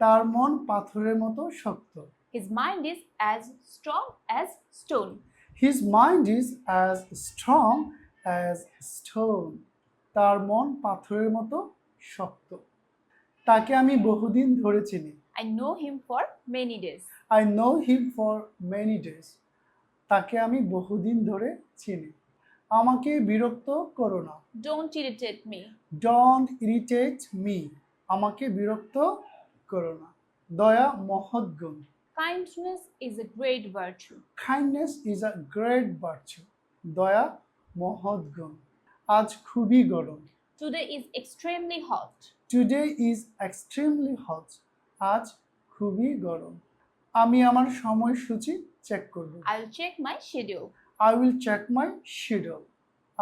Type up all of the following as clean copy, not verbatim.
তার মন পাথরের মতো শক্ত। His mind is as strong as stone. His mind is as strong as stone. তার মন পাথরের মতো শক্ত। তাকে আমি বহুদিন ধরে চিনি। I know him for many days. I know him for many days. তাকে আমি বহুদিন ধরে চিনি। আমাকে বিরক্ত করো না। Don't irritate me. Don't irritate me. আমাকে বিরক্ত করো না। দয়া মহৎ গুণ। Kindness is a great virtue. Kindness is a great virtue. দয়া মহৎ গুণ। আজ খুবই গরম। Today is extremely hot. Today is extremely hot. আজ খুবই গরম। আমি আমার সময়সূচি চেক করব। I'll check my schedule. I will check my schedule.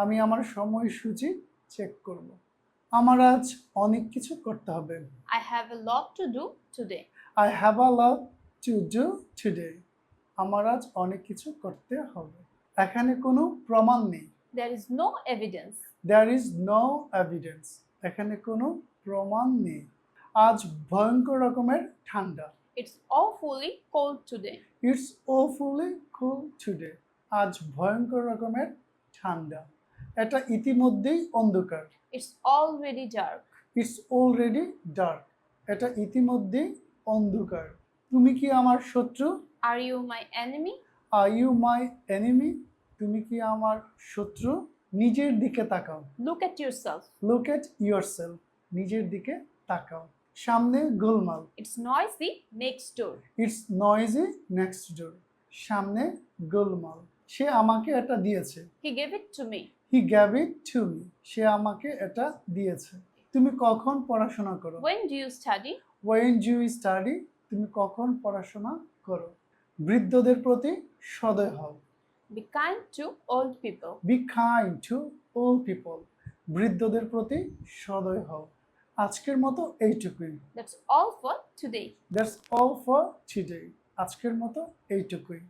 আমি আমার সময়সূচি চেক করব। আমার আজ অনেক কিছু করতে হবে। I have a lot to do today. I have a lot to do today. আমার আজ অনেক কিছু করতে হবে। এখানে কোনো প্রমাণ নেই। There is no evidence. There is no evidence. এখানে কোনো প্রমাণ নেই। আজ ভয়ঙ্কর রকমের ঠান্ডা। It's awfully cold today. It's awfully cool today. আজ ভয়ঙ্কর রকমের ঠান্ডা। এটা ইতিমধ্যেই অন্ধকার। It's already dark. It's already dark. এটা ইতিমধ্যেই অন্ধকার। তুমি কি আমার শত্রু? Are you my enemy? Are you my enemy? তুমি কি আমার শত্রু? নিজের দিকে তাকাও। Look at yourself. Look at yourself. নিজের দিকে তাকাও। সামনে গোলমাল। It's noisy next door. It's noisy next door. সামনে গোলমাল। সে আমাকে এটা দিয়েছে। He gave it to me. He gave it to me. সে আমাকে এটা দিয়েছে। তুমি কখন পড়াশোনা করো? When do you study? When do you study? তুমি কখন পড়াশোনা করো? বৃদ্ধদের প্রতি সদয় হও। Be kind to old people. Be kind to old people. বৃদ্ধদের প্রতি সদয় হও। আজকের মতো এইটুকুই। That's all for today. That's all for today. আজকের মতো এইটুকুই।